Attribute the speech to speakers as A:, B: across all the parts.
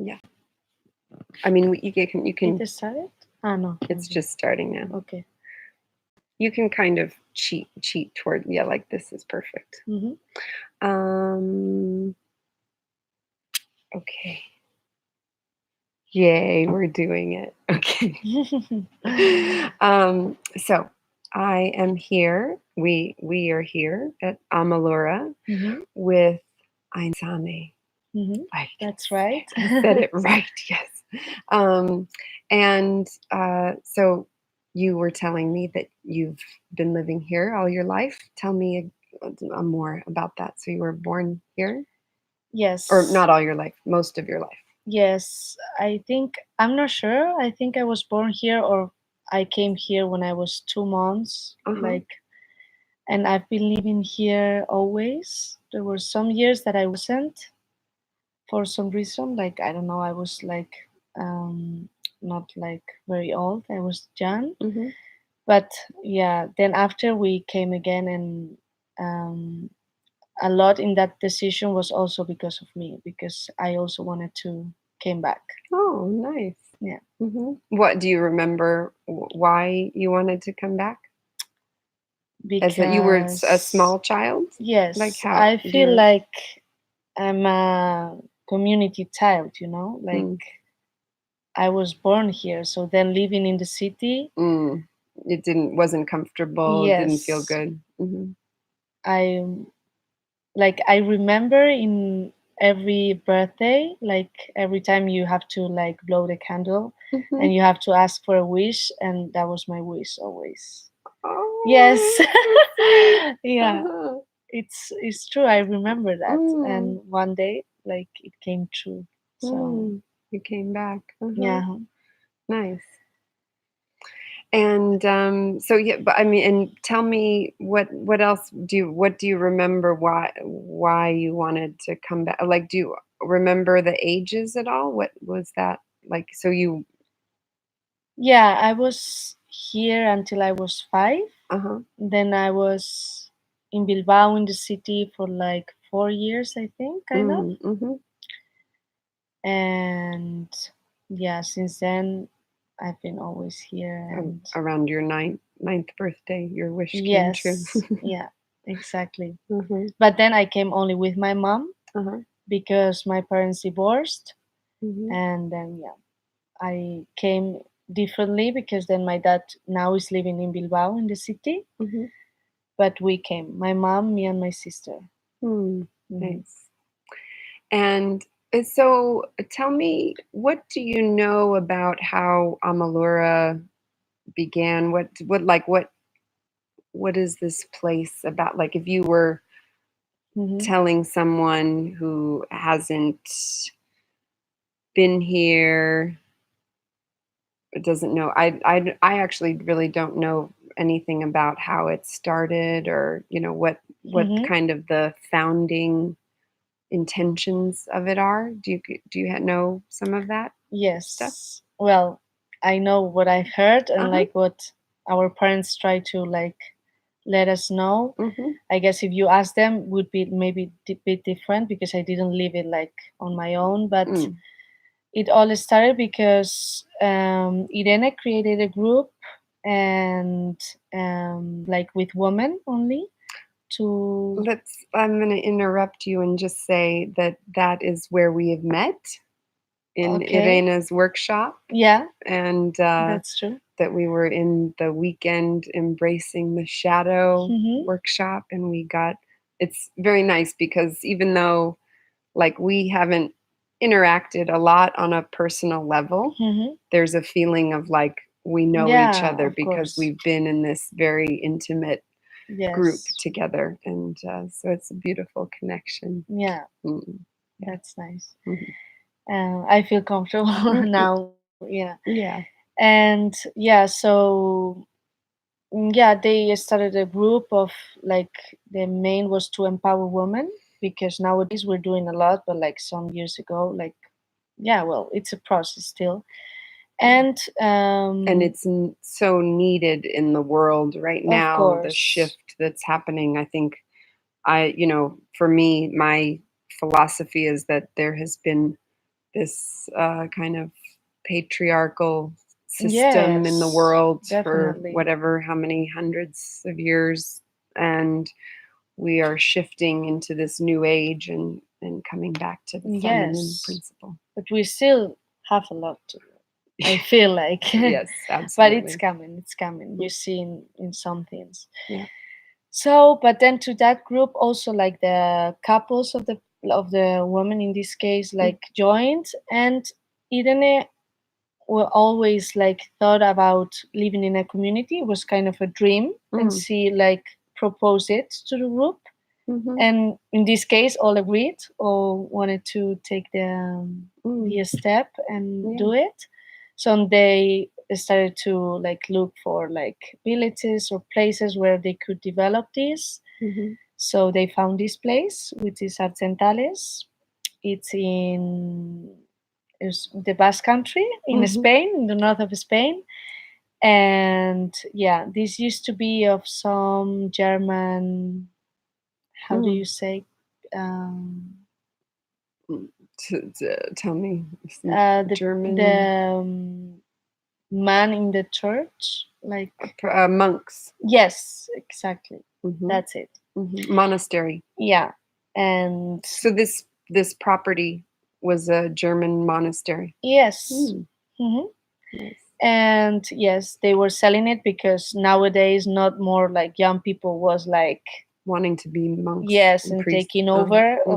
A: Yeah. I mean, you can.
B: It started? Ah, no.
A: It's just starting now.
B: Okay.
A: You can kind of cheat toward, yeah, like this is perfect.
B: Mm-hmm.
A: Um. Okay. Yay, we're doing it. Okay. So I am here. We are here at Amalurra
B: Mm-hmm.
A: with Aintzane.
B: Mm-hmm.
A: I
B: That's right.
A: said it right. Yes. Um, and so you were telling me that you've been living here all your life. Tell me more about that. So you were born here, or
B: Yes.
A: not all your life, most of your life.
B: Yes. I think I'm not sure. I think I was born here or I came here when I was 2 months.
A: Uh huh.
B: Like, and I've been living here always. There were some years that I wasn't for some reason. Like, I don't know, I was like not like very old. I was young.
A: Mm-hmm.
B: But yeah, then after we came again, and um, a lot in that decision was also because of me, because I also wanted to came back.
A: Oh, nice.
B: Yeah.
A: What do you remember? Why you wanted to come back? As that you were a
B: Because
A: small child? Like
B: yes,
A: how?
B: I
A: Do
B: feel
A: you?
B: like I'm a community child, you know, like
A: Mm,
B: I was born here, so then living in the city,
A: mm, it wasn't comfortable. It didn't feel
B: yes,
A: good.
B: I like I remember in every birthday, like every time you have to like blow the candle
A: Hmm.
B: and you have to ask for a wish, and that was my wish always. Yes.
A: Oh, so sweet.
B: Yeah,
A: Uh-huh.
B: it's true. I remember that,
A: Mm,
B: and one day like it came true. So
A: you came back. Uh-huh.
B: yeah.
A: Nice. And so yeah, but I mean, and tell me what else what do you remember why you wanted to come back? Like, do you remember the ages at all? What was that like? So you,
B: Yeah, I was here until I was 5.
A: uh-huh.
B: Then I was in Bilbao in the city for like 4 years, I think, kind of.
A: Mm-hmm.
B: And yeah, since then I've been always here. And
A: Around your ninth birthday, your wish came true.
B: yes, yeah, exactly.
A: Uh-huh.
B: But then I came only with my mom
A: Uh-huh.
B: because my parents divorced.
A: Mm-hmm.
B: And then yeah, I came differently because then my dad now is living in Bilbao in the city.
A: Mm-hmm.
B: But we came, my mom, me, and my sister.
A: Hmm.
B: Hmm.
A: Nice. And so tell me, what do you know about how Amalura began? What is this place about? Like, if you were
B: Hmm.
A: telling someone who hasn't been here, doesn't know, I actually really don't know anything about how it started, or what
B: Hmm.
A: kind of the founding intentions of it are. Do you know some of that stuff?
B: Yes. Well, I know what I heard and
A: Uh-huh.
B: like what our parents try to like let us know.
A: Mm-hmm.
B: I guess if you ask them, would be maybe a bit different because I didn't live it like on my own. But
A: Mm.
B: it all started because Irene created a group and like with women only to.
A: I'm going to interrupt you and just say that that is where we have met, in
B: Okay.
A: Irena's workshop,
B: Yeah,
A: and
B: that's true.
A: that we were in the weekend embracing the shadow
B: Hmm.
A: workshop, and it's very nice because even though, like, we haven't interacted a lot on a personal level,
B: Hmm.
A: there's a feeling of like we know each
B: Yeah,
A: other
B: of
A: because
B: course.
A: we've been in this very intimate group
B: Yes.
A: together, and so it's a beautiful connection.
B: Yeah,
A: Mm, yeah.
B: that's nice.
A: Mhm.
B: I feel comfortable
A: Mhm.
B: now. Yeah.
A: Yeah.
B: And yeah, so yeah, they started a group of like the main was to empower women because nowadays we're doing a lot, but like some years ago, like yeah, well, it's a process still.
A: Yeah.
B: And
A: And it's so needed in the world right
B: of
A: now, the
B: course,
A: shift that's happening. I think for me, my philosophy is that there has been this kind of patriarchal system in the
B: Yes,
A: world for
B: definitely.
A: whatever, how many hundreds of years. And we are shifting into this new age and coming back to the feminine
B: Yes,
A: principle.
B: but we still have a lot to do. I feel like,
A: Yes,
B: but it's
A: absolutely.
B: coming. It's coming. You see in some things.
A: Yeah.
B: So, but then to that group also like the couples of the women in this case
A: Mm,
B: like joined, and Irene were always like thought about living in a community. It was kind of a dream, and
A: mm,
B: she like proposed it to the group,
A: mhm,
B: and in this case all agreed or wanted to take
A: mm,
B: the step and
A: yeah.
B: do it. So they started to like look for like villages or places where they could develop this.
A: Mhm,
B: So they found this place, which is Argentales. It's in is the Basque Country in
A: mhm,
B: Spain, in the north of Spain. And yeah, this used to be of some German, how do you
A: mm.
B: say, um,
A: Mm. Tell me some
B: the
A: German
B: man in the church, like,
A: monks.
B: yes, exactly,
A: Hmm.
B: that's it.
A: Hmm. Monastery.
B: Yeah, and
A: So this property was a German monastery.
B: yes.
A: Mm,
B: Mhm.
A: nice.
B: And yes, they were selling it because nowadays not more like young people was like,
A: Wanting to be monks
B: yes,
A: and
B: and
A: priests.
B: taking over
A: Hmm.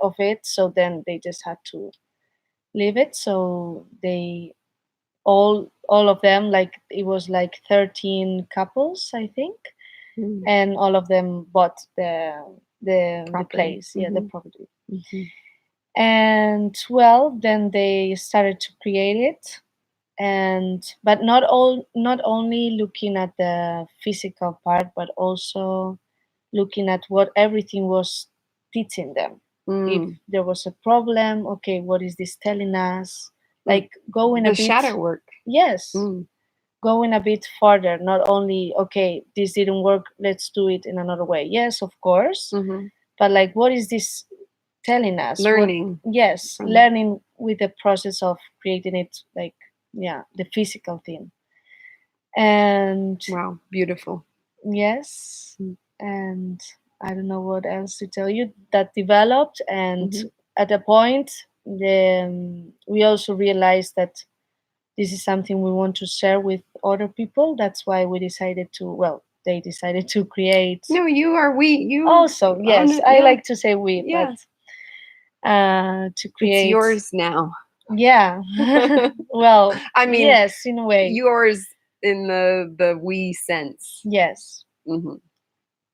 B: of it. So then they just had to leave it. So they all of them, like it was like 13 couples I think,
A: Mm,
B: and all of them bought the
A: property.
B: place, yeah, the
A: Hmm.
B: property.
A: Hmm.
B: And well, then they started to create it, and but not only looking at the physical part but also looking at what everything was teaching them. If
A: Mm,
B: there was a problem, okay, what is this telling us?
A: mm.
B: Like going a
A: The
B: bit,
A: shadow work.
B: yes,
A: Mm,
B: going a bit further, not only, okay, this didn't work, let's do it in another way. Yes, of course,
A: hmm.
B: but like, what is this telling us? What,
A: Learning
B: yes,
A: from it.
B: learning with the process of creating it, like, yeah, the physical thing. And
A: Wow, beautiful.
B: yes,
A: Mm,
B: and I don't know what else to tell you that developed. And
A: mhm.
B: at a point, we also realized that this is something we want to share with other people. That's why we decided to, well, they decided to create.
A: No, you are we. You
B: Also,
A: own
B: yes,
A: it.
B: I
A: Yeah,
B: like to say we, but
A: yeah.
B: to
A: It's
B: create,
A: yours now.
B: yeah, well,
A: I mean,
B: yes, in a way,
A: yours in the we sense.
B: yes.
A: Hmm.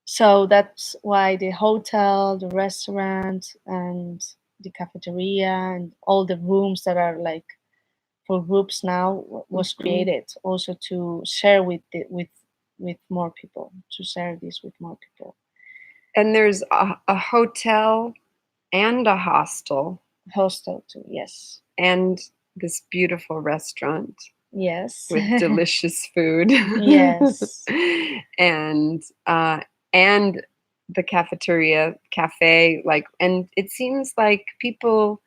B: So that's why the hotel, the restaurant, and the cafeteria, and all the rooms that are like for groups now was
A: Hmm.
B: created also to share with more people, to share this with more people.
A: And there's a hotel and a hostel
B: Hostel too, yes,
A: and this beautiful restaurant
B: yes,
A: with delicious food.
B: yes,
A: and and the cafeteria cafe, like, and it seems like people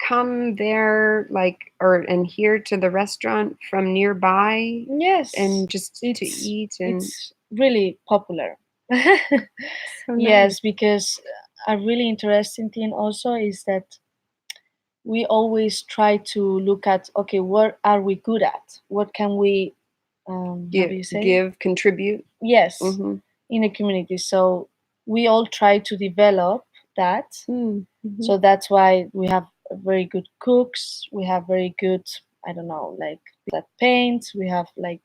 A: come there, like, or and here to the restaurant from nearby
B: yes.
A: and just to
B: It's
A: eat, and
B: it's really popular.
A: so nice.
B: Yes, because a really interesting thing also is that we always try to look at, okay, what are we good at, what can we, how do
A: Give,
B: you say,
A: give, contribute.
B: yes,
A: Mm-hmm.
B: in a community. So we all try to develop that.
A: Mm-hmm.
B: So that's why we have very good cooks, we have very good, I don't know, like that paint, we have like,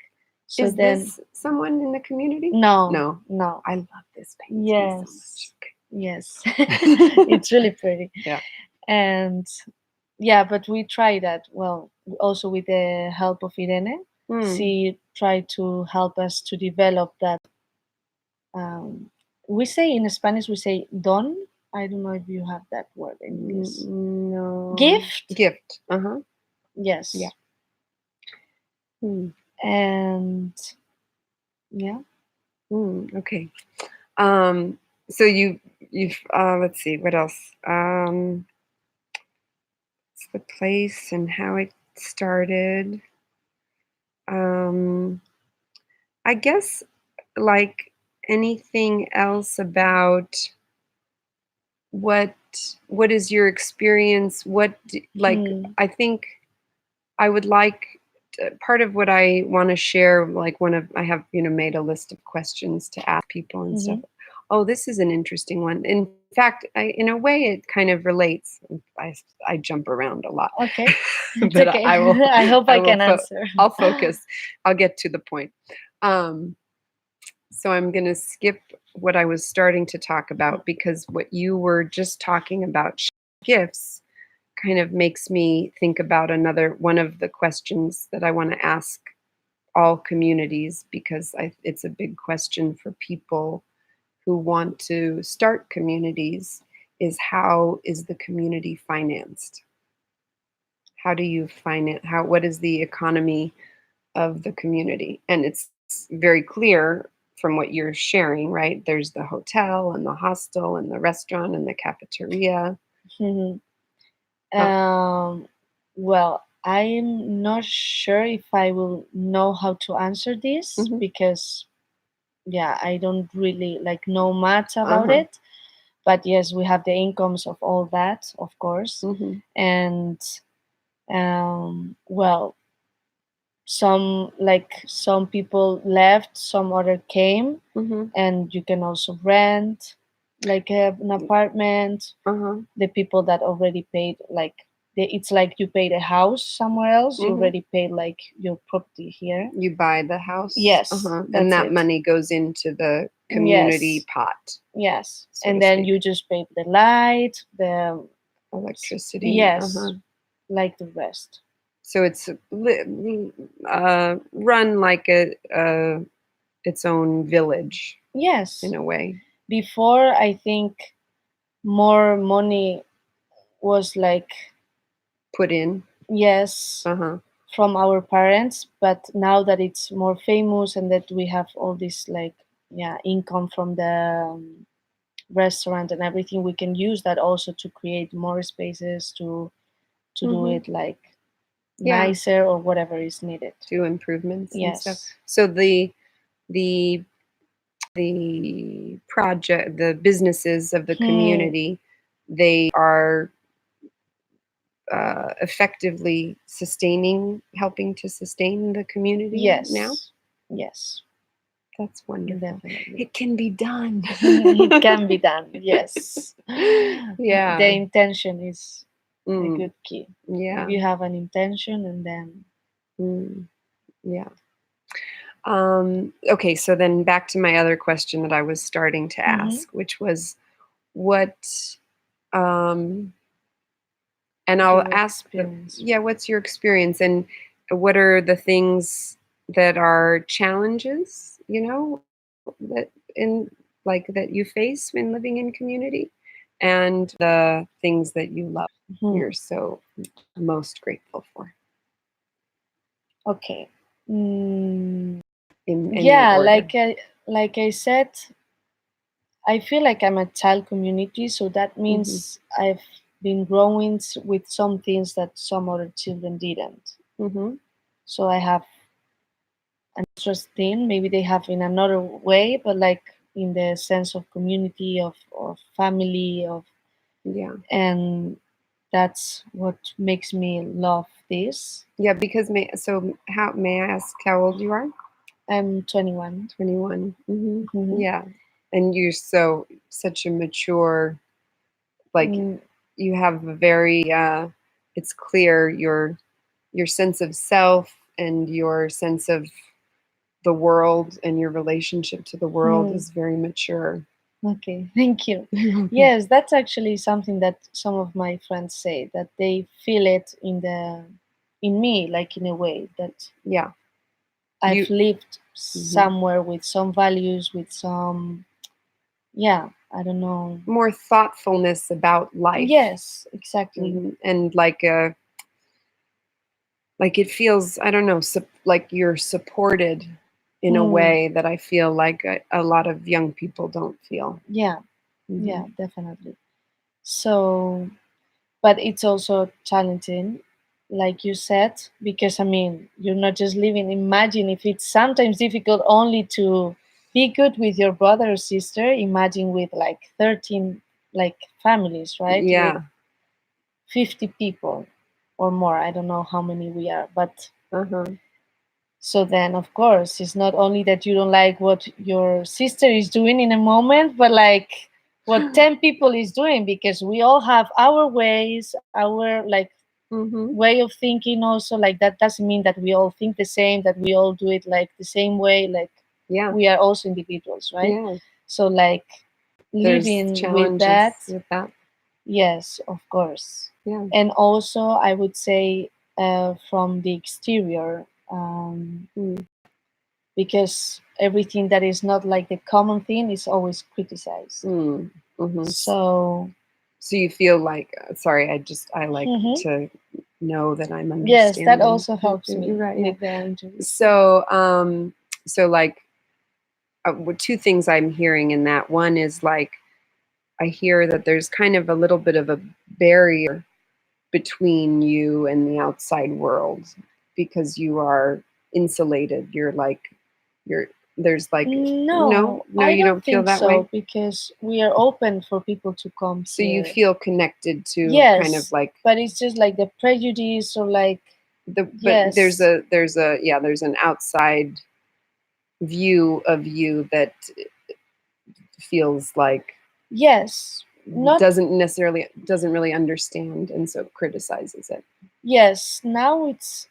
B: so
A: Is
B: then,
A: this someone in the community?
B: no,
A: No.
B: no,
A: I love this painting so
B: yes,
A: much.
B: yes,
A: Okay.
B: it's really pretty.
A: Yeah.
B: And yeah, but we try that, well, also with the help of Irene.
A: Mm.
B: She tried to help us to develop that. um, we say in Spanish, we say don. I don't know if you have that word in English.
A: No.
B: Gift.
A: Gift. Uh-huh. Yeah.
B: Yes.
A: Mm.
B: And yeah.
A: Okay. Um, so you've let's see what else. the place and how it started. Um, I guess like anything else about what what is your experience? Like
B: Hmm.
A: I think I would like part of what I want to share, like one of I have, made a list of questions to ask people and stuff.
B: Hmm.
A: Oh, this is an interesting one. In fact, in a way, it kind of relates. I, I jump around a lot,
B: Okay, it's
A: but
B: okay.
A: I will,
B: I hope
A: I
B: I
A: will,
B: can answer.
A: I'll focus. I'll get to the point. Um, so I'm going to skip what I was starting to talk about because what you were just talking about gifts kind of makes me think about another one of the questions that I want to ask all communities because it's a big question for people who want to start communities is how is the community financed? How do you finance what is the economy of the community? And it's very clear from what you're sharing, right? There's the hotel and the hostel and the restaurant and the cafeteria.
B: Mhm.
A: How,
B: Um, well, I'm not sure if I will know how to answer this
A: mhm,
B: because, yeah, I don't really like know much about
A: uh-huh.
B: it. But yes, we have the incomes of all that, of course,
A: Mhm.
B: and well, some people left, some other came,
A: Mhm.
B: and you can also rent like an apartment.
A: Uh-huh.
B: The people that already paid it's like you paid a house somewhere else, you
A: Mhm.
B: already paid like your property here.
A: You buy the house,
B: Yes,
A: and
B: that's
A: that
B: it.
A: money goes into the community
B: Yes,
A: pot,
B: yes,
A: so to
B: and then
A: speak.
B: you just pay the light,
A: Electricity,
B: yes, like the rest.
A: So it's run like its own village in
B: Yes,
A: a way.
B: before I think more money was like,
A: Put in.
B: yes,
A: Uh-huh.
B: from our parents, but now that it's more famous and that we have all this like, yeah, income from the restaurant and everything, we can use that also to create more spaces to do
A: Mhm.
B: it like
A: Yeah,
B: nicer or whatever is needed.
A: do improvements and stuff.
B: Yes.
A: So the the project, the businesses of the
B: Hmm.
A: community, they are effectively helping to sustain the community now.
B: Yes. Yes.
A: That's wonderful.
B: Definitely.
A: It can be done.
B: It can be done. Yes. The
A: Yeah.
B: intention is a
A: Mm,
B: good key. If
A: yeah.
B: you have an intention and then.
A: Mm, yeah. Okay, so then back to my other question that I was starting to
B: Hmm.
A: ask, which was what, um, and I'll
B: Your
A: ask
B: experience.
A: yeah, what's your experience and what are the things that are challenges, that in like that you face when living in community and the things that you love,
B: Hmm.
A: you're so most grateful for
B: Okay. Mm,
A: in any
B: yeah,
A: order.
B: like I said, I feel like I'm a child community, so that
A: Hmm.
B: means I've been growing with some things that some other children didn't.
A: Hmm.
B: So I have an interest in, maybe they have in another way, but like in the sense of community, of family, of
A: Yeah.
B: and that's what makes me love this.
A: Yeah, because how may I ask how old you are?
B: I'm 21.
A: 21.
B: Hmm.
A: Yeah. And you're such a mature, like
B: Mm,
A: you have a very it's clear your sense of self and your sense of the world and your relationship to the world
B: hmm.
A: is very mature.
B: Okay, thank you.
A: You're welcome.
B: Yes, that's actually something that some of my friends say that they feel it in me, like in a way that
A: Yeah.
B: I've
A: You
B: lived
A: mhm.
B: somewhere with some values, with some, yeah, I don't know.
A: More thoughtfulness about life.
B: Yes, exactly.
A: And like it feels, I don't know, like you're supported in a
B: Hmm.
A: way that I feel like a lot of young people don't feel.
B: Yeah,
A: Hmm.
B: yeah, definitely. So but it's also challenging, like you said, because I mean, you're not just living. Imagine if it's sometimes difficult only to be good with your brother or sister. Imagine with like 13 like families, right? With
A: Yeah.
B: 50 people or more. I don't know how many we are, but
A: Uh-huh.
B: so then, of course, it's not only that you don't like what your sister is doing in a moment, but like what 10 people is doing, because we all have our ways, our like
A: Mm-hmm.
B: way of thinking also. Like that doesn't mean that we all think the same, that we all do it like the same way. Like
A: Yeah.
B: we are also individuals, right?
A: Yeah.
B: So like
A: There's
B: living with
A: challenges
B: that,
A: with that.
B: yes, of course.
A: Yeah.
B: And also, I would say from the exterior.
A: Mm.
B: Because everything that is not like the common thing is always criticized.
A: Mm. Mm-hmm.
B: So,
A: So you feel like, sorry, I like
B: mhm,
A: to know that I'm
B: yes, that
A: understanding.
B: also helps
A: You're
B: me
A: right. Yeah.
B: with the interview.
A: So, so like, two things I'm hearing in that. One is like, I hear that there's kind of a little bit of a barrier between you and the outside world because you are insulated. You're like, you're, there's like, no,
B: No,
A: no,
B: I
A: you
B: don't
A: don't feel
B: think
A: that way.
B: so, because we are open for people to come
A: So you
B: here.
A: feel connected to kind of
B: Yes,
A: like
B: but it's just like the prejudice or like,
A: but there's
B: yes,
A: yeah, there's an outside view of you that feels like
B: yes, not,
A: doesn't really understand and so criticizes it.
B: yes, now it's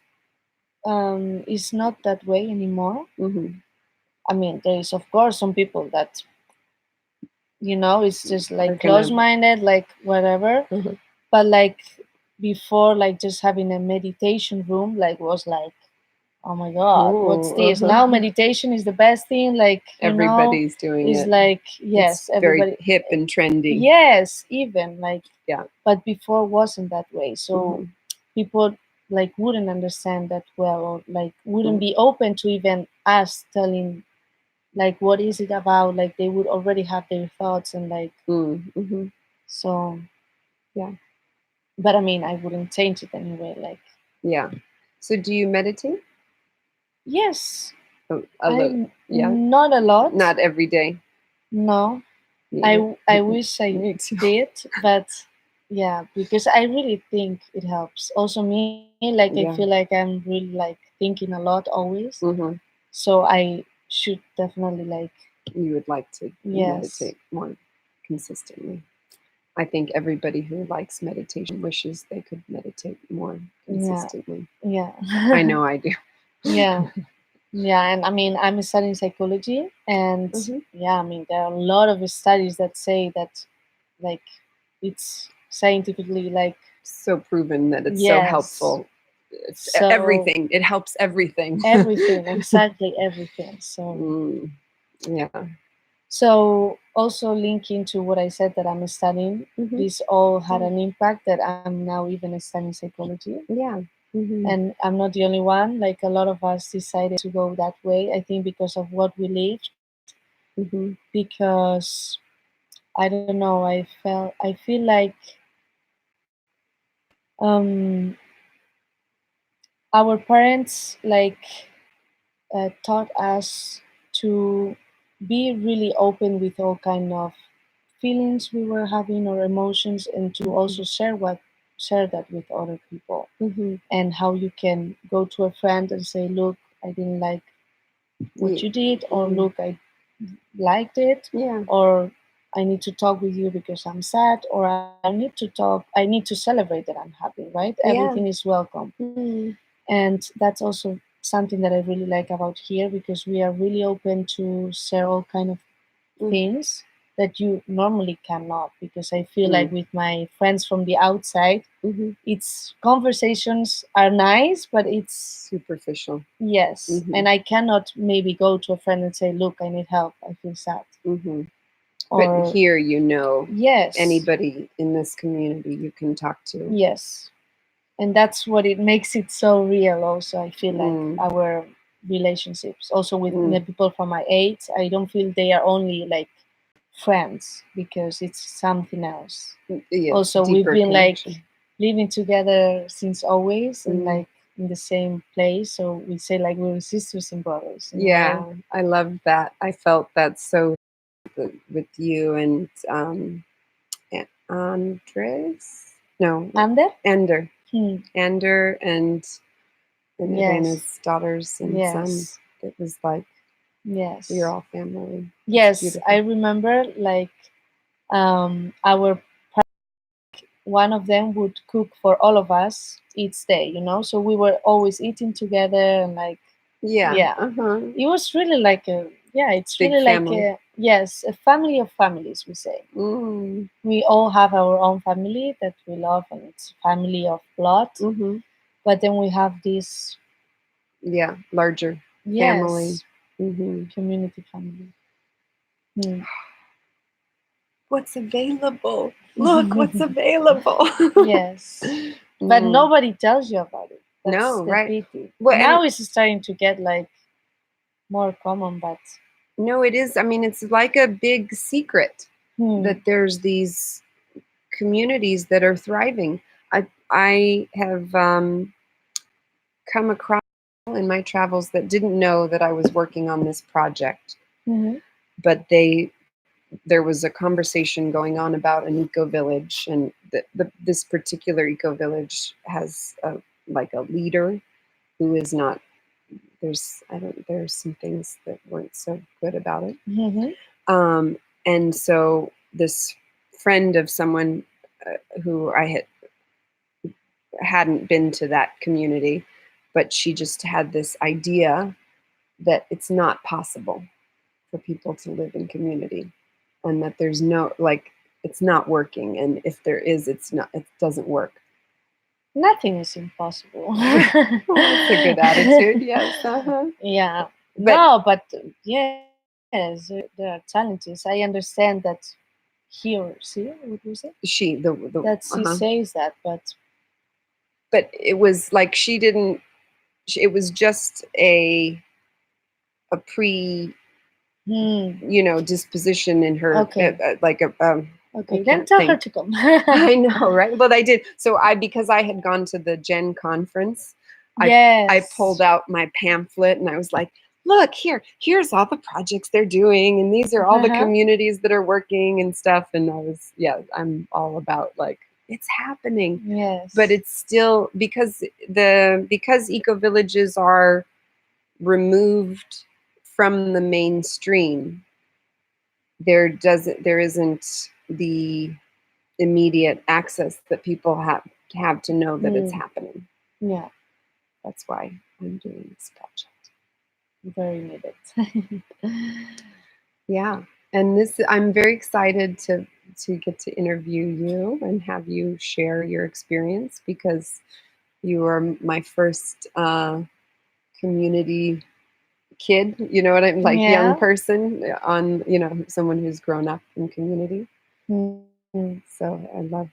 B: not that way anymore.
A: Hmm.
B: I mean, there is of course some people that, it's just
A: Are
B: like
A: gonna
B: close-minded, like whatever.
A: uh
B: But like before, like just having a meditation room, like was like, oh my god, what's
A: oh
B: this? Now meditation is the best thing, like,
A: everybody's doing
B: is
A: it.
B: like,
A: It's
B: yes,
A: very
B: everybody,
A: hip and trendy.
B: yes, even like,
A: Yeah.
B: but before wasn't that way. So
A: Hmm.
B: people like wouldn't understand that well, or like wouldn't
A: Hmm.
B: be open to even us telling like what is it about. Like they would already have their thoughts, and like,
A: Hmm.
B: so,
A: Yeah.
B: but I mean, I wouldn't change it anyway. Like,
A: Yeah. So do you meditate?
B: yes,
A: A little.
B: I'm
A: Yeah.
B: not a lot.
A: Not every day.
B: No,
A: Neither.
B: I wish I
A: Me too.
B: did, but yeah, because I really think it helps. Also, me, like I feel
A: Yeah.
B: like I'm really like thinking a lot always.
A: Hmm.
B: So I should definitely like,
A: You would like to
B: yes,
A: meditate more consistently. I think everybody who likes meditation wishes they could meditate more
B: yeah,
A: consistently. I
B: yeah,
A: know I do.
B: yeah. Yeah, and I mean, I'm studying psychology, and
A: Hmm.
B: yeah, I mean, there are a lot of studies that say that, like, it's scientifically like,
A: So proven that it's so
B: yes,
A: helpful. It's
B: so
A: everything. It helps everything.
B: everything, exactly everything. So,
A: Mm, yeah.
B: so also linking to what I said that I'm studying,
A: Hmm.
B: this all had
A: Yeah.
B: an impact that I'm now even studying psychology,
A: Yeah. Hmm.
B: and I'm not the only one. Like a lot of us decided to go that way. I think because of what we lived,
A: Hmm.
B: because I don't know. I feel like um, our parents like taught us to be really open with all kind of feelings we were having or emotions, and to also share that with other people,
A: Hmm.
B: and how you can go to a friend and say, look, I didn't like what you did, or
A: Hmm.
B: look, I liked it,
A: Yeah.
B: or I need to talk with you because I'm sad, or I need to celebrate that I'm happy, right? Everything
A: Yeah.
B: is welcome.
A: Mm.
B: And that's also something that I really like about here, because we are really open to share all kind of
A: Mm.
B: things that you normally cannot, because I feel like
A: Mm.
B: with my friends from the outside,
A: Hmm.
B: it's conversations are nice, but it's,
A: Superficial.
B: yes,
A: Hmm.
B: and I cannot maybe go to a friend and say, look, I need help, I feel sad,
A: Hmm. But
B: or
A: here, you know,
B: yes,
A: anybody in this community you can talk to.
B: yes, and that's what it makes it so real. Also, I feel like
A: Mm.
B: our relationships also with the
A: Mm.
B: people from my age, I don't feel they are only like friends, because it's something else.
A: Yeah, it's
B: Also, we've
A: deeper
B: been like,
A: connection.
B: living together since always and
A: Mm.
B: like in the same place. So we say like we were sisters and brothers in a way.
A: Yeah, I love that. I felt that so with you and Andres. No,
B: Ander?
A: Ender,
B: Hmm.
A: Ender, and
B: Yes.
A: Elena's daughters and son.
B: Yes.
A: It was like you're
B: Yes.
A: all family. It's
B: Yes. I
A: beautiful.
B: remember like our one of them would cook for all of us each day, you know? So we were always eating together and like,
A: Yeah.
B: yeah,
A: Uh-huh.
B: it was really like a, yeah, it's
A: Big
B: really like
A: family.
B: a, yes, a family of families, we say.
A: Mm.
B: We all have our own family that we love and it's family of blood.
A: Mm-hmm.
B: But then we have this,
A: Yeah, larger family.
B: yes,
A: Mm-hmm.
B: community family. Hmm.
A: What's available? Look what's available.
B: Yes. But
A: Mm.
B: nobody tells you about it. That's
A: No,
B: the
A: right.
B: pity.
A: Well, and
B: Now it's starting to get like more common, but
A: no, it is. I mean, it's like a big secret
B: hmm.
A: that there's these communities that are thriving. I have come across in my travels that didn't know that I was working on this project,
B: Hmm.
A: but there was a conversation going on about an eco village, and this particular eco village has like a leader who is not. There's I don't. There's some things that weren't so good about it.
B: Hmm.
A: Um, and so this friend of someone who I hadn't been to that community, but she just had this idea that it's not possible for people to live in community, and that there's no like it's not working, and if there is, it doesn't work.
B: Nothing is impossible.
A: Well, that's a good attitude. Yes. Uh-huh.
B: Yeah.
A: But
B: No, but yes, there are challenges. I understand that see, what was it?
A: she the
B: That she
A: uh-huh.
B: says that, but
A: But it was like she didn't. It was just a pre
B: hmm.
A: disposition in her,
B: Okay.
A: like a I
B: Okay, then
A: can't
B: tell her
A: think.
B: to come.
A: I know, right? But I did. So because I had gone to the Gen conference, I pulled
B: Yes.
A: out my pamphlet and I was like, look here's all the projects they're doing, and these are all the
B: Uh-huh.
A: communities that are working and stuff. And I'm all about like it's happening, but
B: Yes.
A: it's still because eco villages are removed from the mainstream. There isn't the immediate access that people have to know that it's
B: Hmm.
A: happening.
B: Yeah,
A: That's why I'm doing this project.
B: very needed.
A: Yeah, and this I'm very excited to get to interview you and have you share your experience, because you are my first community kid. You know what I'm like, young
B: Yeah.
A: person on someone who's grown up in community.
B: Hmm.
A: So I love,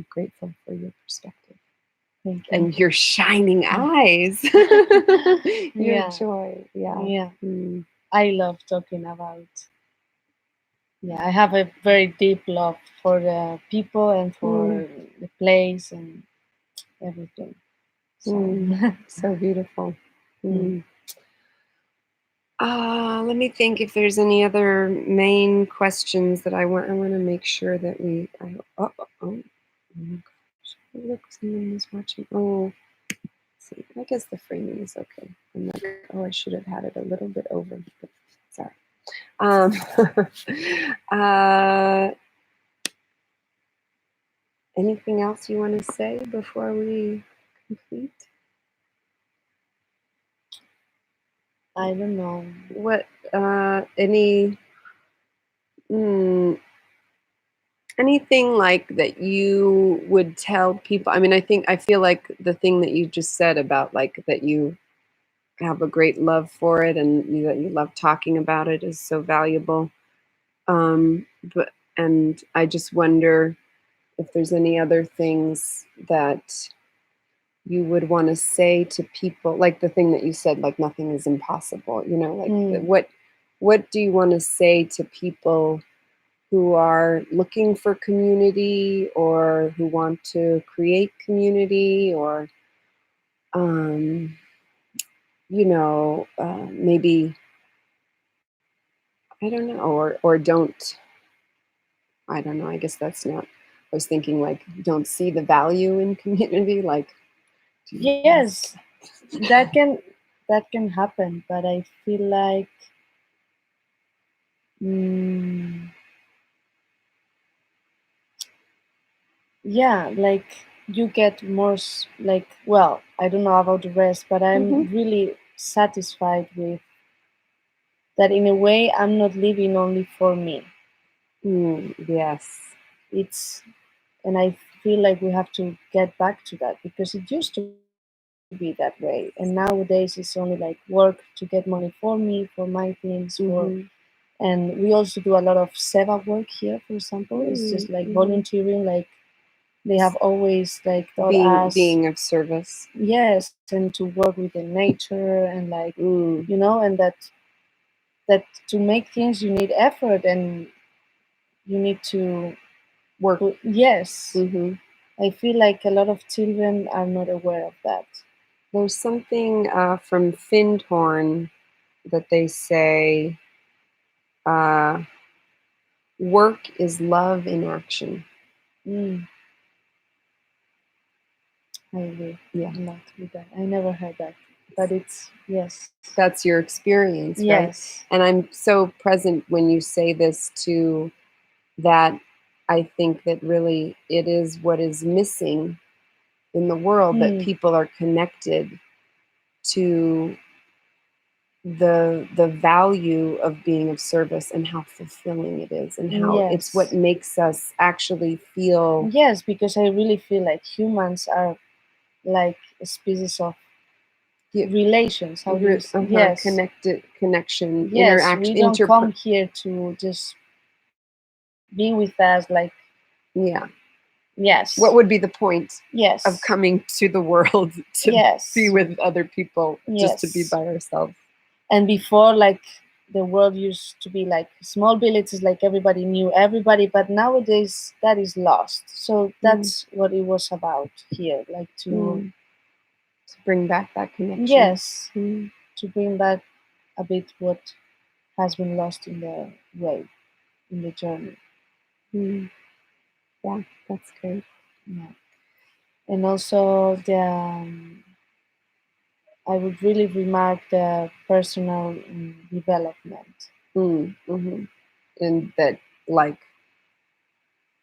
A: grateful for your perspective
B: Thank you.
A: and your shining eyes. Your
B: Yeah.
A: joy. Yeah.
B: Yeah.
A: Mm.
B: I love talking about. Yeah, I have a very deep love for the people and
A: Mm.
B: for the place and everything. So,
A: Mm. So beautiful.
B: mm.
A: Mm. Let me think if there's any other main questions that I want. I want to make sure that we. Oh my gosh! Look, someone was watching. Oh, see. I guess the framing is okay. I'm like, oh, I should have had it a little bit over. But sorry. Um, uh, anything else you want to say before we complete?
B: I don't know.
A: What? Any? Mm, anything like that you would tell people? I mean, I feel like the thing that you just said about like that you have a great love for it and that you love talking about it is so valuable. But and I just wonder if there's any other things that you would want to say to people, like the thing that you said, like nothing is impossible, like
B: Mm.
A: what do you want to say to people who are looking for community or who want to create community or um, maybe I don't know, or don't. I don't know. I guess that's not. I was thinking like don't see the value in community. Like, do you
B: Yes, that can happen, but I feel like mm, yeah, like you get more like, well, I don't know about the rest, but
A: Mm-hmm.
B: I'm really satisfied with that. In a way, I'm not living only for me.
A: Yes.
B: It's And I feel like we have to get back to that, because it used to be that way, and nowadays it's only like work to get money for me, for my things,
A: Mm-hmm.
B: and we also do a lot of seva work here, for example. It's just like
A: Mm-hmm.
B: volunteering, like they have always like taught us,
A: Being of service.
B: yes, and to work with the nature, and like,
A: Mm.
B: and that to make things you need effort, and you need to
A: Work.
B: yes.
A: Mm-hmm.
B: I feel like a lot of children are not aware of that.
A: There's something from Findhorn that they say uh, work is love in action.
B: Mm, I agree
A: Yeah,
B: a lot with that. I never heard that, but it's yes,
A: that's your experience, right?
B: yes,
A: And I'm so present when you say this too, that I think that really it is what is missing in the world, that
B: mm,
A: people are connected to the value of being of service and how fulfilling it is and how it's what
B: yes,
A: makes us actually feel
B: yes. Because I really feel like humans are like a species of relations. How do you? Yes,
A: connected connection
B: yes.
A: interact
B: We don't
A: interper
B: come here to just be with us. Like
A: yeah, what
B: yes,
A: would be the point of
B: yes,
A: coming to the world to be
B: yes,
A: with other people just to be
B: yes.
A: by ourselves?
B: And before, like, the world used to be like small villages, like everybody knew everybody, but nowadays that is lost. So
A: Mm,
B: that's what it was about here, like to,
A: mm, to bring back that connection.
B: yes,
A: Mm,
B: to bring back a bit what has been lost in the way, in the journey.
A: mm, yeah, that's great.
B: Yeah. And also I would really remark the personal development.
A: Mm-hmm. And that like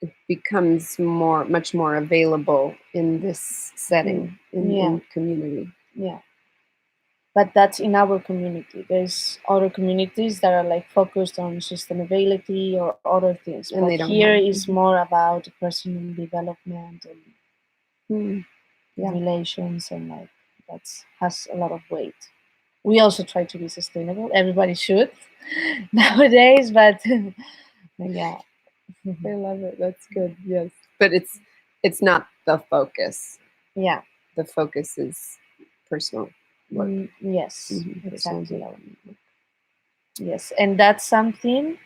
A: it becomes much more available in this
B: Mm.
A: setting
B: Yeah,
A: in community,
B: yeah. But that's in our community. There's other communities that are like focused on sustainability or other things, but
A: and they don't
B: here
A: have.
B: is more about personal development and
A: Mm, yeah.
B: relations, and like that's has a lot of weight. We also try to be sustainable. Everybody should nowadays, but yeah.
A: I love it. That's good. Yes, but it's not the focus.
B: Yeah.
A: The focus is personal work,
B: Yes,
A: personal
B: exactly.
A: development work.
B: Yes, and that's something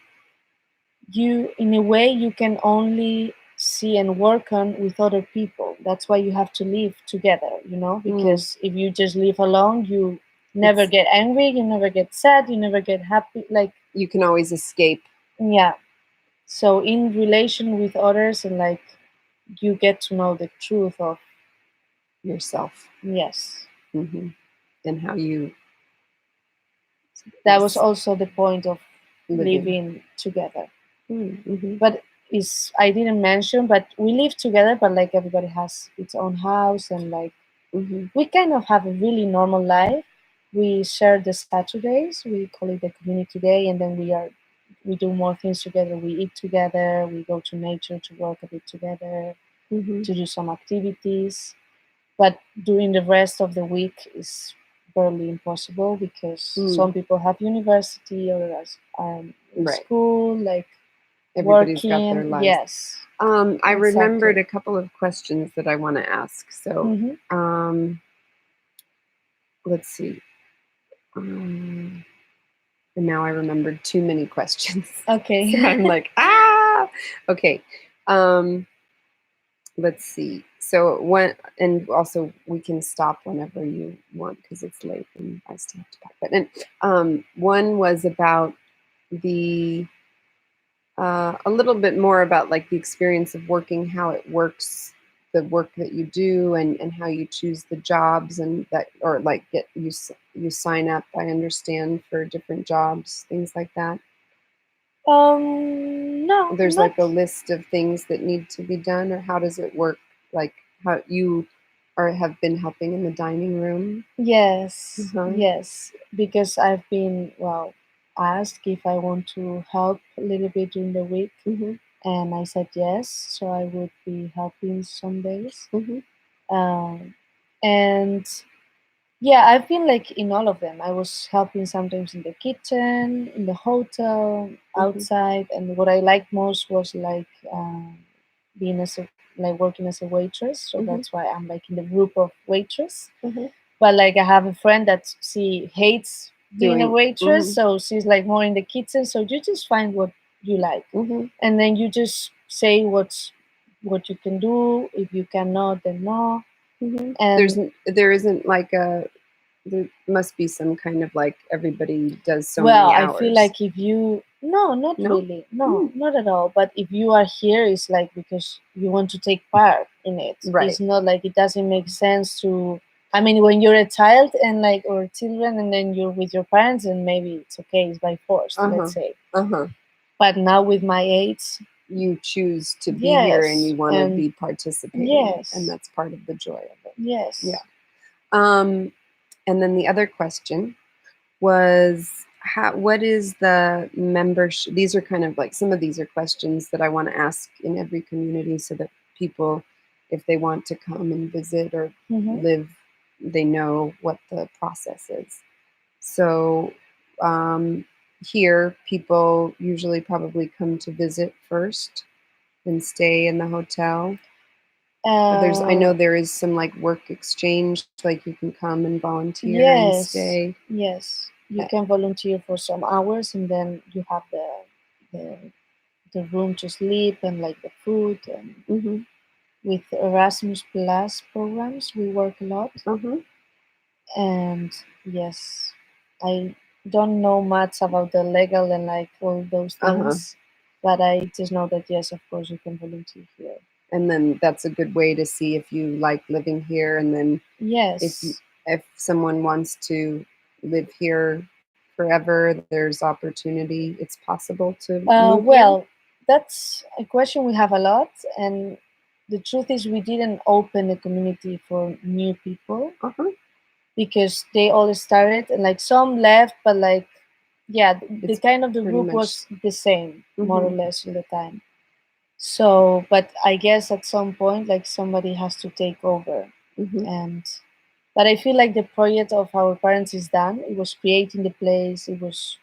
B: you, in a way, you can only see and work on with other people. That's why you have to live together,
A: Mm,
B: because if you just live alone, you never
A: it's
B: get angry, you never get sad, you never get happy, like,
A: you can always escape
B: yeah. So in relation with others, and like, you get to know the truth of,
A: yourself,
B: yes,
A: and how you
B: that was
A: s-
B: also the point of
A: living.
B: living together.
A: Mm-hmm.
B: But is I didn't mention, but we live together, but like everybody has its own house, and like
A: Mm-hmm.
B: we kind of have a really normal life. We share the Saturdays, we call it the community day, and then we do more things together. We eat together, we go to nature to work a bit together,
A: Mm-hmm.
B: to do some activities. But during the rest of the week is barely impossible, because
A: Mm.
B: some people have university, or are in
A: Right.
B: school, like
A: Everybody's got their
B: working.
A: lives.
B: Yes,
A: I remembered
B: exactly.
A: a couple of questions that I want to ask. So,
B: Hmm.
A: let's see. And now I remembered too many questions.
B: Okay.
A: So I'm like, ah. Okay. Um, let's see. So one, and also we can stop whenever you want because it's late and I still have to pack. But and one was about the a little bit more about like the experience of working, how it works, the work that you do, and how you choose the jobs, and that or like get you sign up. I understand for different jobs, things like that.
B: No,
A: There's
B: not.
A: like a list of things that need to be done, or how does it work? Like how you are have been helping in the dining room.
B: Yes,
A: Uh-huh.
B: yes, because I've been, well, asked if I want to help a little bit during the week,
A: Mm-hmm.
B: and I said yes, so I would be helping some days.
A: Mm-hmm.
B: Um, and yeah, I've been like in all of them. I was helping sometimes in the kitchen, in the hotel,
A: Mm-hmm.
B: outside, and what I liked most was like being as a like working as a waitress. So
A: Mm-hmm.
B: that's why I'm like in the group of waitress.
A: Mm-hmm.
B: But like I have a friend that she hates being a
A: Doing.
B: waitress,
A: Mm-hmm.
B: so she's like more in the kitchen. So you just find what you like,
A: Mm-hmm.
B: and then you just say what you can do. If you cannot, then no.
A: Mm-hmm.
B: And
A: There isn't like a there must be some kind of like everybody does so
B: well,
A: many
B: I feel
A: hours.
B: like if you no, not
A: No?
B: really, no,
A: Mm.
B: not at all. But if you are here, it's like because you want to take part in it.
A: Right.
B: It's not like it doesn't make sense to. I mean, when you're a child and like or children, and then you're with your parents, and maybe it's okay, it's by force, let's
A: Uh-huh.
B: say.
A: Uh-huh.
B: But now with my age,
A: You choose to be here and
B: yes,
A: you want to
B: and
A: be participating, and
B: yes,
A: that's part of the joy of it. Yeah.
B: yes,
A: Um, and then the other question was what is the membership? These are kind of like some of these are questions that I want to ask in every community so that people, if they want to come and visit or
B: hmm
A: live, they know what the process is. So here, people usually probably come to visit first and stay in the hotel. I
B: uh,
A: know there is some like work exchange, like you can come and volunteer and
B: yes,
A: stay.
B: yes. You
A: Uh,
B: can volunteer for some hours, and then you have the the room to sleep and like the food. And
A: mhm,
B: with Erasmus Plus programs, we work a lot.
A: uh-huh,
B: And yes, I don't know much about the legal and like all those
A: uh-huh.
B: things, but I just know that yes, of course, you can volunteer here.
A: And then that's a good way to see if you like living here. And then
B: Yes.
A: if someone wants to live here forever, there's opportunity. It's possible to move here.
B: Well, that's a question we have a lot, and the truth is, we didn't open the community for new people
A: Uh-huh.
B: because they all started and like some left, but like yeah, the
A: It's
B: kind of the
A: pretty
B: group
A: much.
B: was the same more or
A: Mm-hmm,
B: less all the time. So, but I guess at some point, like somebody has to take over,
A: mm-hmm,
B: and but I feel like the project of our parents is done. It was creating the place. It was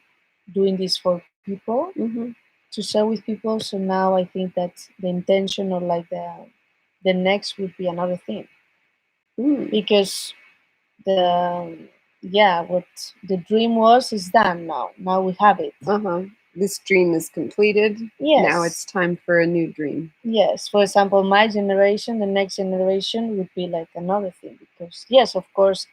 B: doing this for people
A: mm-hmm.
B: to share with people. So now I think that the intention or like the next would be another thing
A: Mm,
B: because the yeah what the dream was is done now. Now we have it.
A: uh-huh. This dream is completed. Now it's
B: Yes,
A: time for a new dream.
B: yes. For example, my generation, the next generation would be like another thing because yes, of course,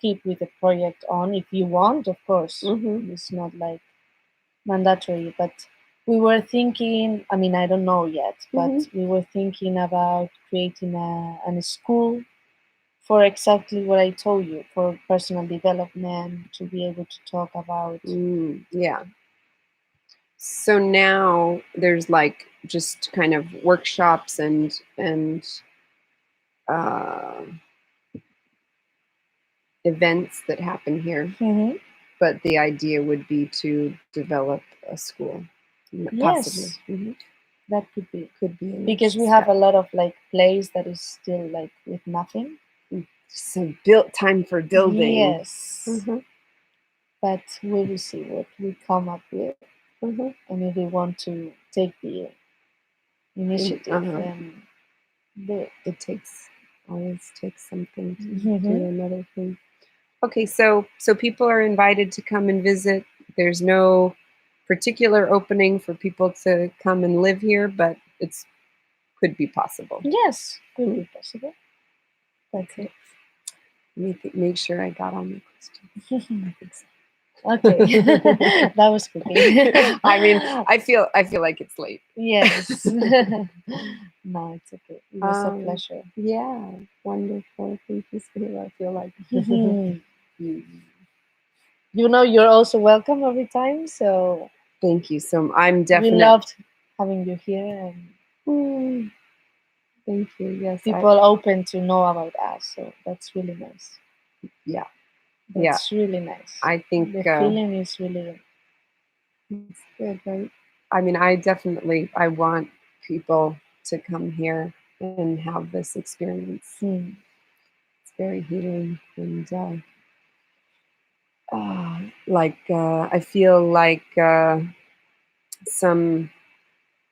B: keep with the project on if you want. Of course,
A: Mm-hmm,
B: it's not like mandatory, but we were thinking, I mean, I don't know yet, but
A: mm-hmm.
B: we were thinking about creating a school for exactly what I told you, for personal development, to be able to talk about.
A: Yeah. So now there's like just kind of workshops and uh, events that happen here,
B: Mhm.
A: but the idea would be to develop a school, possibly.
B: Yes,
A: Hmm.
B: that could be.
A: Could be a
B: Because
A: next
B: we have
A: step.
B: a lot of like place that is still like with nothing.
A: So built time for building.
B: Yes,
A: Hmm.
B: but we will see what we come up with.
A: Hmm.
B: And if we want to take the initiative,
A: Uh-huh.
B: then do it.
A: It takes always takes something to do
B: Mhm.
A: another thing. Okay, so people are invited to come and visit. There's no particular opening for people to come and live here, but it's could be possible.
B: Yes, could
A: Mm,
B: be possible. That's
A: okay. Let me make sure I got all my questions.
B: it.
A: I think so.
B: Okay, that was quickly.
A: I mean, I feel like it's late.
B: Yes. No, it's okay. It was a
A: Um,
B: pleasure.
A: yeah, wonderful. Thank you, Sahila. I feel like
B: You
A: you.
B: know, you're also welcome every time. So
A: Thank you so. I'm
B: we
A: definite.
B: loved having you here, and
A: Mm, thank you. Yes, I.
B: people open to know about us. So that's really nice.
A: Yeah, yeah.
B: That's really nice.
A: I think
B: The feeling is really.
A: it's good, right? I mean, I definitely I want people to come here and have this experience.
B: Hmm.
A: It's very healing, and like I feel like some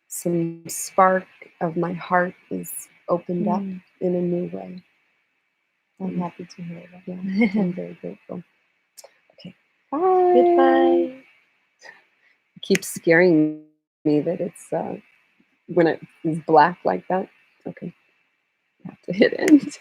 A: some spark of my heart is opened up
B: Hmm.
A: in a new way.
B: I'm
A: And
B: happy to hear
A: yeah,
B: that.
A: I'm very grateful. Okay, bye.
B: Goodbye.
A: It keeps scaring me that it's when it is black like that. Okay, I have to hit end.